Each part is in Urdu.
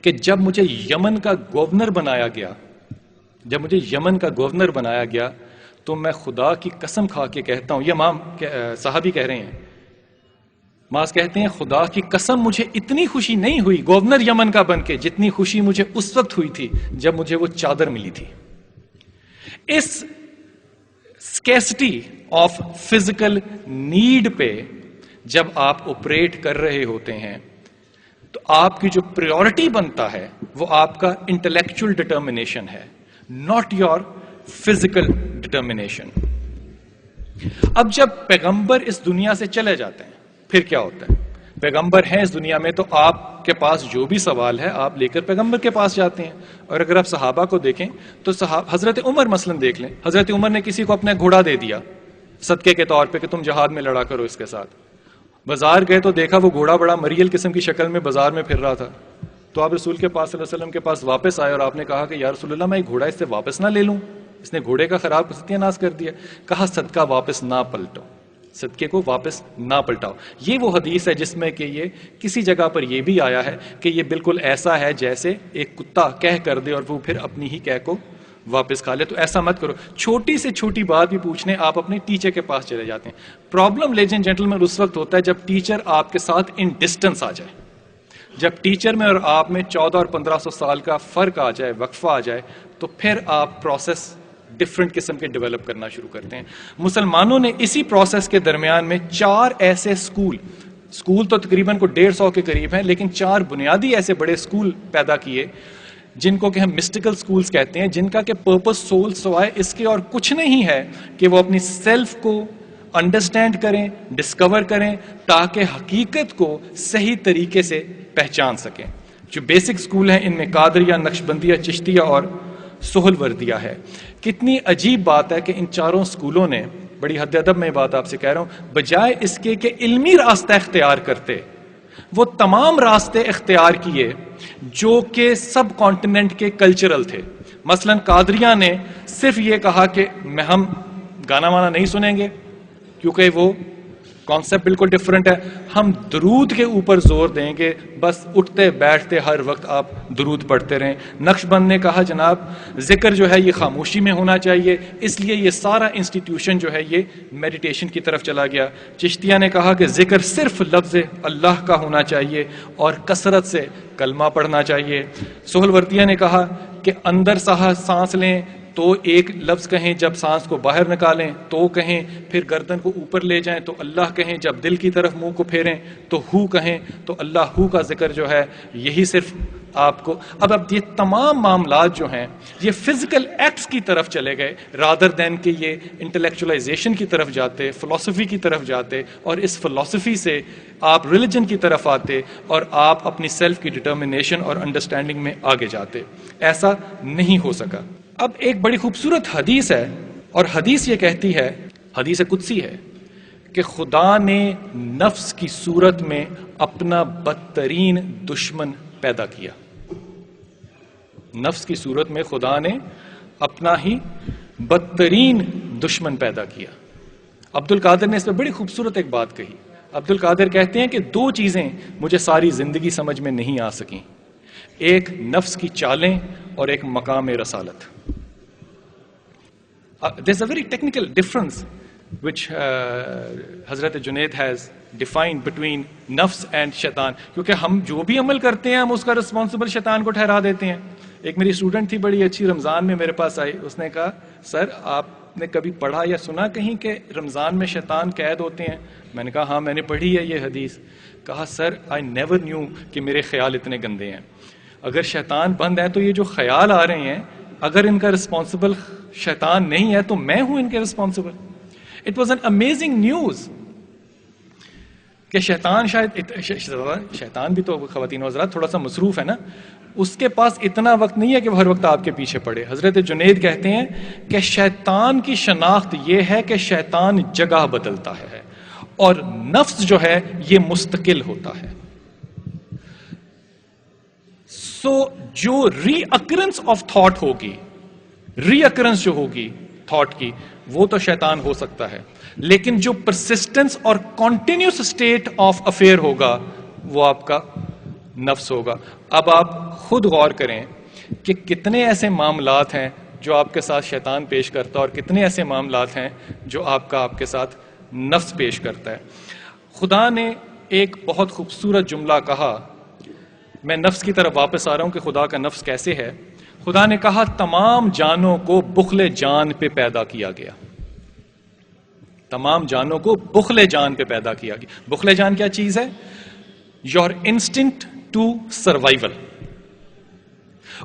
کہ جب مجھے یمن کا گورنر بنایا گیا تو میں خدا کی قسم کھا کے کہتا ہوں، یہ امام صحابی کہہ رہے ہیں، معاذ کہتے ہیں خدا کی قسم مجھے اتنی خوشی نہیں ہوئی گورنر یمن کا بن کے جتنی خوشی مجھے اس وقت ہوئی تھی جب مجھے وہ چادر ملی تھی. اس اسکیسٹی آف فزیکل نیڈ پہ جب آپ آپریٹ کر رہے ہوتے ہیں تو آپ کی جو پریورٹی بنتا ہے وہ آپ کا انٹلیکچوئل ڈٹرمنیشن ہے، ناٹ یور فزیکل ڈٹرمنیشن. اب جب پیغمبر اس دنیا سے چلے جاتے ہیں پھر کیا ہوتا ہے؟ پیغمبر ہیں اس دنیا میں تو آپ کے پاس جو بھی سوال ہے آپ لے کر پیغمبر کے پاس جاتے ہیں. اور اگر آپ صحابہ کو دیکھیں تو حضرت عمر مثلا دیکھ لیں، حضرت عمر نے کسی کو اپنا گھوڑا دے دیا صدقے کے طور پہ کہ تم جہاد میں لڑا کرو اس کے ساتھ. بازار گئے تو دیکھا وہ گھوڑا بڑا مریل قسم کی شکل میں بازار میں پھر رہا تھا، تو آپ رسول کے پاس صلی اللہ علیہ وسلم کے پاس واپس آئے اور آپ نے کہا کہ یا رسول اللہ میں یہ گھوڑا اس سے واپس نہ لے لوں، اس نے گھوڑے کا خراب ستیہ ناش کر دیا. کہا صدقہ واپس نہ پلٹو، صدقے کو واپس نہ پلٹاؤ. یہ وہ حدیث ہے جس میں کہ یہ کسی جگہ پر یہ بھی آیا ہے کہ یہ بالکل ایسا ہے جیسے ایک کتا کہہ کر دے اور وہ پھر اپنی ہی کہہ کو واپس کھا لے. تو ایسا مت کرو. چھوٹی سے چھوٹی بات بھی پوچھنے آپ اپنے ٹیچر کے پاس چلے جاتے ہیں. پرابلم لیڈیز اینڈ جینٹلمین اس وقت ہوتا ہے جب ٹیچر آپ کے ساتھ ان ڈسٹنس آ جائے، جب ٹیچر میں اور آپ میں 14 اور 1500 سال کا فرق آ جائے، وقفہ آ جائے، تو پھر آپ پروسیس ڈفرنٹ قسم کے ڈیولپ کرنا شروع کرتے ہیں. مسلمانوں نے اسی پروسیس کے درمیان میں 4 ایسے اسکول تو تقریباً کو 150 کے قریب ہیں، لیکن 4 بنیادی ایسے بڑے اسکول پیدا کیے جن کو کہ ہم مسٹیکل سکولز کہتے ہیں، جن کا کہ پرپس سول سوائے اس کے اور کچھ نہیں ہے کہ وہ اپنی سیلف کو انڈرسٹینڈ کریں، ڈسکور کریں، تاکہ حقیقت کو صحیح طریقے سے پہچان سکیں. جو بیسک سکول ہیں ان میں قادریہ، نقشبندیہ، چشتیہ اور سہل وردیہ ہے. کتنی عجیب بات ہے کہ ان 4 سکولوں نے، بڑی حد ادب میں بات آپ سے کہہ رہا ہوں، بجائے اس کے کہ علمی راستہ اختیار کرتے، وہ تمام راستے اختیار کیے جو کہ سب کانٹیننٹ کے کلچرل تھے. مثلا قادریہ نے صرف یہ کہا کہ ہم گانا وانا نہیں سنیں گے کیونکہ وہ کانسیپٹ بالکل ڈفرنٹ ہے، ہم درود کے اوپر زور دیں گے، بس اٹھتے بیٹھتے ہر وقت آپ درود پڑھتے رہیں. نقشبند نے کہا جناب ذکر جو ہے یہ خاموشی میں ہونا چاہیے، اس لیے یہ سارا انسٹیٹیوشن جو ہے یہ میڈیٹیشن کی طرف چلا گیا. چشتیہ نے کہا کہ ذکر صرف لفظ اللہ کا ہونا چاہیے اور کثرت سے کلمہ پڑھنا چاہیے. سہل وردیہ نے کہا کہ اندر سانس لیں تو ایک لفظ کہیں، جب سانس کو باہر نکالیں تو کہیں، پھر گردن کو اوپر لے جائیں تو اللہ کہیں، جب دل کی طرف منہ کو پھیریں تو ہو کہیں. تو اللہ ہو کا ذکر جو ہے یہی صرف آپ کو. اب یہ تمام معاملات جو ہیں یہ فزیکل ایکٹس کی طرف چلے گئے رادر دین کہ یہ انٹلیکچولائزیشن کی طرف جاتے، فلسفی کی طرف جاتے، اور اس فلسفی سے آپ ریلیجن کی طرف آتے اور آپ اپنی سیلف کی ڈٹرمنیشن اور انڈرسٹینڈنگ میں آگے جاتے. ایسا نہیں ہو سکا. اب ایک بڑی خوبصورت حدیث ہے، اور حدیث یہ کہتی ہے، حدیث قدسی ہے، کہ خدا نے نفس کی صورت میں اپنا بدترین دشمن پیدا کیا. نفس کی صورت میں خدا نے اپنا ہی بدترین دشمن پیدا کیا. عبد القادر نے اس میں بڑی خوبصورت ایک بات کہی. عبد القادر کہتے ہیں کہ 2 چیزیں مجھے ساری زندگی سمجھ میں نہیں آ سکیں، ایک نفس کی چالیں اور ایک مقام رسالت. There's a very technical difference which حضرت جنید has defined between نفس and شیطان، کیونکہ ہم جو بھی عمل کرتے ہیں ہم اس کا رسپانسبل شیطان کو ٹھہرا دیتے ہیں. ایک میری اسٹوڈنٹ تھی بڑی اچھی، رمضان میں میرے پاس آئی، اس نے کہا سر آپ نے کبھی پڑھا یا سنا کہیں کہ رمضان میں شیطان قید ہوتے ہیں؟ میں نے کہا ہاں میں نے پڑھی ہے یہ حدیث. کہا سر I never knew کہ میرے خیال اتنے گندے ہیں. اگر شیطان بند ہے تو یہ جو خیال آ رہے ہیں اگر ان کا رسپانسبل شیطان نہیں ہے تو میں ہوں ان کے responsible. It was an amazing news کہ شیطان شیطان بھی تو خواتین و حضرات تھوڑا سا مصروف ہے نا، اس کے پاس اتنا وقت نہیں ہے کہ وہ ہر وقت آپ کے پیچھے پڑے. حضرت جنید کہتے ہیں کہ شیطان کی شناخت یہ ہے کہ شیطان جگہ بدلتا ہے اور نفس جو ہے یہ مستقل ہوتا ہے. سو جو ری اکرنس آف تھاٹ ہوگی، ری اکرنس جو ہوگی تھاٹ کی، وہ تو شیطان ہو سکتا ہے، لیکن جو پرسسٹنس اور کنٹینیوس اسٹیٹ آف افیئر ہوگا وہ آپ کا نفس ہوگا. اب آپ خود غور کریں کہ کتنے ایسے معاملات ہیں جو آپ کے ساتھ شیطان پیش کرتا ہے اور کتنے ایسے معاملات ہیں جو آپ کے ساتھ نفس پیش کرتا ہے. خدا نے ایک بہت خوبصورت جملہ کہا. میں نفس کی طرف واپس آ رہا ہوں کہ خدا کا نفس کیسے ہے. خدا نے کہا تمام جانوں کو بخل جان پہ پیدا کیا گیا. تمام جانوں کو بخل جان پہ پیدا کیا گیا. بخل جان کیا چیز ہے؟ Your instinct to survival.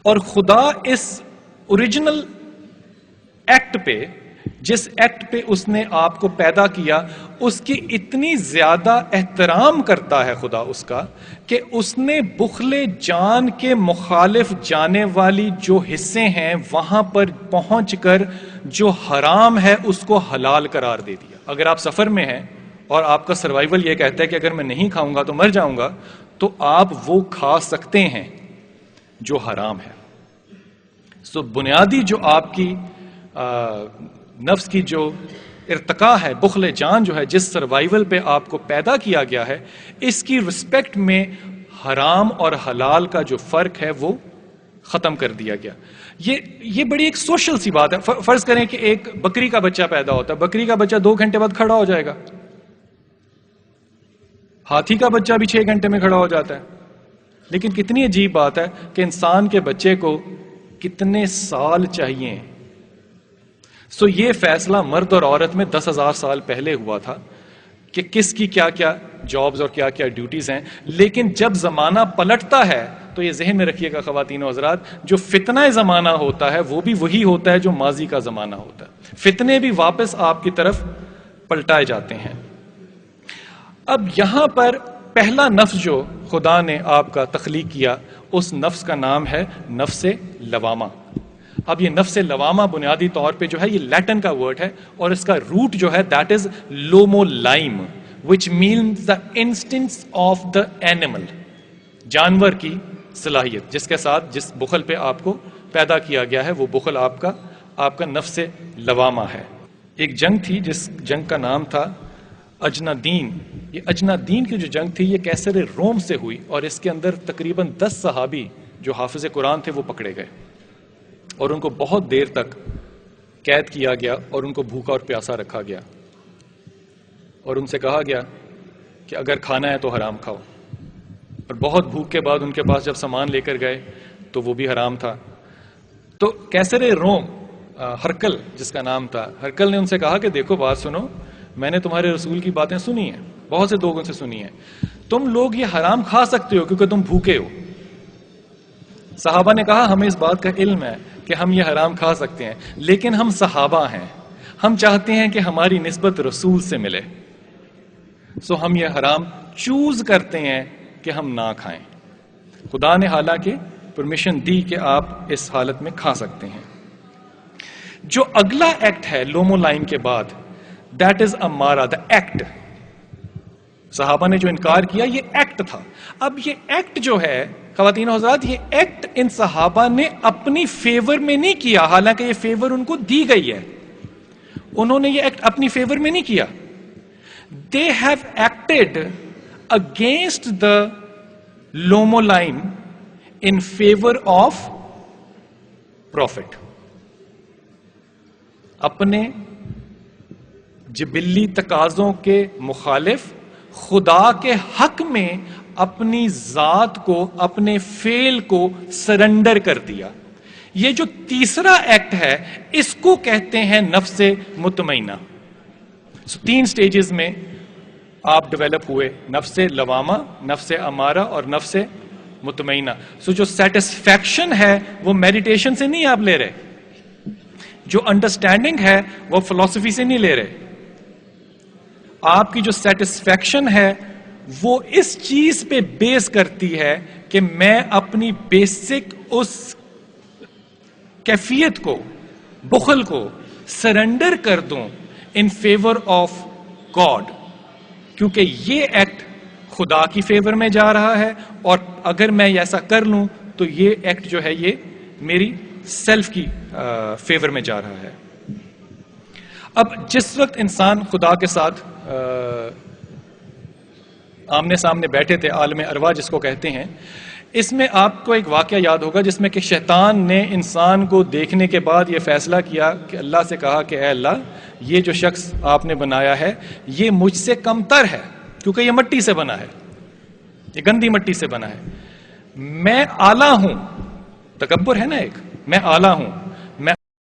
اور خدا اس اوریجنل ایکٹ پہ، جس ایکٹ پہ اس نے آپ کو پیدا کیا، اس کی اتنی زیادہ احترام کرتا ہے خدا اس کا کہ اس نے بخل جان کے مخالف جانے والی جو حصے ہیں وہاں پر پہنچ کر جو حرام ہے اس کو حلال قرار دے دیا. اگر آپ سفر میں ہیں اور آپ کا سروائیول یہ کہتا ہے کہ اگر میں نہیں کھاؤں گا تو مر جاؤں گا، تو آپ وہ کھا سکتے ہیں جو حرام ہے. سو بنیادی جو آپ کی نفس کی جو ارتقا ہے، بخل جان جو ہے، جس سروائیول پہ آپ کو پیدا کیا گیا ہے، اس کی رسپیکٹ میں حرام اور حلال کا جو فرق ہے وہ ختم کر دیا گیا. یہ بڑی ایک سوشل سی بات ہے. فرض کریں کہ ایک بکری کا بچہ پیدا ہوتا ہے. بکری کا بچہ 2 گھنٹے بعد کھڑا ہو جائے گا. ہاتھی کا بچہ بھی 6 گھنٹے میں کھڑا ہو جاتا ہے. لیکن کتنی عجیب بات ہے کہ انسان کے بچے کو کتنے سال چاہیے. سو یہ فیصلہ مرد اور عورت میں 10,000 سال پہلے ہوا تھا کہ کس کی کیا کیا جابز اور کیا کیا ڈیوٹیز ہیں. لیکن جب زمانہ پلٹتا ہے تو یہ ذہن میں رکھیے گا خواتین و حضرات، جو فتنہ زمانہ ہوتا ہے وہ بھی وہی ہوتا ہے جو ماضی کا زمانہ ہوتا ہے. فتنے بھی واپس آپ کی طرف پلٹائے جاتے ہیں. اب یہاں پر پہلا نفس جو خدا نے آپ کا تخلیق کیا، اس نفس کا نام ہے نفس لوامہ. اب یہ نفس لوامہ بنیادی طور پہ جو ہے یہ لیٹن کا ورڈ ہے اور اس کا روٹ جو ہے دیٹ از لومو لائم which means the instincts of the animal. جانور کی صلاحیت جس کے ساتھ جس بخل پہ آپ کو پیدا کیا گیا ہے، وہ بخل آپ کا نفس لوامہ ہے. ایک جنگ تھی جس جنگ کا نام تھا اجنادین. یہ اجنادین کی جو جنگ تھی یہ کیسر روم سے ہوئی اور اس کے اندر تقریباً 10 صحابی جو حافظ قرآن تھے وہ پکڑے گئے اور ان کو بہت دیر تک قید کیا گیا اور ان کو بھوکا اور پیاسا رکھا گیا اور ان سے کہا گیا کہ اگر کھانا ہے تو حرام کھاؤ. اور بہت بھوک کے بعد ان کے پاس جب سامان لے کر گئے تو وہ بھی حرام تھا. تو کیسر روم ہرکل جس کا نام تھا، ہرکل نے ان سے کہا کہ دیکھو بات سنو، میں نے تمہارے رسول کی باتیں سنی ہیں، بہت سے لوگوں سے سنی ہیں، تم لوگ یہ حرام کھا سکتے ہو کیونکہ تم بھوکے ہو. صحابہ نے کہا ہمیں اس بات کا علم ہے کہ ہم یہ حرام کھا سکتے ہیں، لیکن ہم صحابہ ہیں، ہم چاہتے ہیں کہ ہماری نسبت رسول سے ملے، سو ہم یہ حرام چوز کرتے ہیں کہ ہم نہ کھائیں. خدا نے حالانکہ پرمیشن دی کہ آپ اس حالت میں کھا سکتے ہیں. جو اگلا ایکٹ ہے لومو لائن کے بعد، دیٹ از امارا، دا ایکٹ. صحابہ نے جو انکار کیا یہ ایکٹ تھا. اب یہ ایکٹ جو ہے خواتین و حضرات، یہ ایکٹ ان صحابہ نے اپنی فیور میں نہیں کیا، حالانکہ یہ فیور ان کو دی گئی ہے. انہوں نے یہ ایکٹ اپنی فیور میں نہیں کیا. They have acted against the Lomo line in favor of Prophet. اپنے جبلی تقاضوں کے مخالف خدا کے حق میں اپنی ذات کو، اپنے فعل کو سرنڈر کر دیا. یہ جو تیسرا ایکٹ ہے اس کو کہتے ہیں نفس مطمئنہ. 3 سٹیجز میں آپ ڈیولپ ہوئے، نفس لوامہ، نفس امارہ اور نفس مطمئنہ. جو سیٹسفیکشن ہے وہ میڈیٹیشن سے نہیں آپ لے رہے، جو انڈرسٹینڈنگ ہے وہ فلسفی سے نہیں لے رہے. آپ کی جو سیٹسفیکشن ہے وہ اس چیز پہ بیس کرتی ہے کہ میں اپنی بیسک اس کیفیت کو، بخل کو سرنڈر کر دوں ان فیور آف گاڈ، کیونکہ یہ ایکٹ خدا کی فیور میں جا رہا ہے اور اگر میں ایسا کر لوں تو یہ ایکٹ جو ہے یہ میری سیلف کی فیور میں جا رہا ہے. اب جس وقت انسان خدا کے ساتھ آمنے سامنے بیٹھے تھے، عالم ارواح جس کو کہتے ہیں. اس میں آپ کو ایک واقعہ یاد ہوگا جس میں کہ شیطان نے انسان کو دیکھنے کے بعد یہ فیصلہ کیا کہ اللہ سے کہا کہ اے اللہ، یہ جو شخص آپ نے بنایا ہے یہ مجھ سے کم تر ہے، کیونکہ یہ مٹی سے بنا ہے، یہ گندی مٹی سے بنا ہے. میں اعلیٰ ہوں، تکبر ہے نا ایک، میں اعلیٰ ہوں،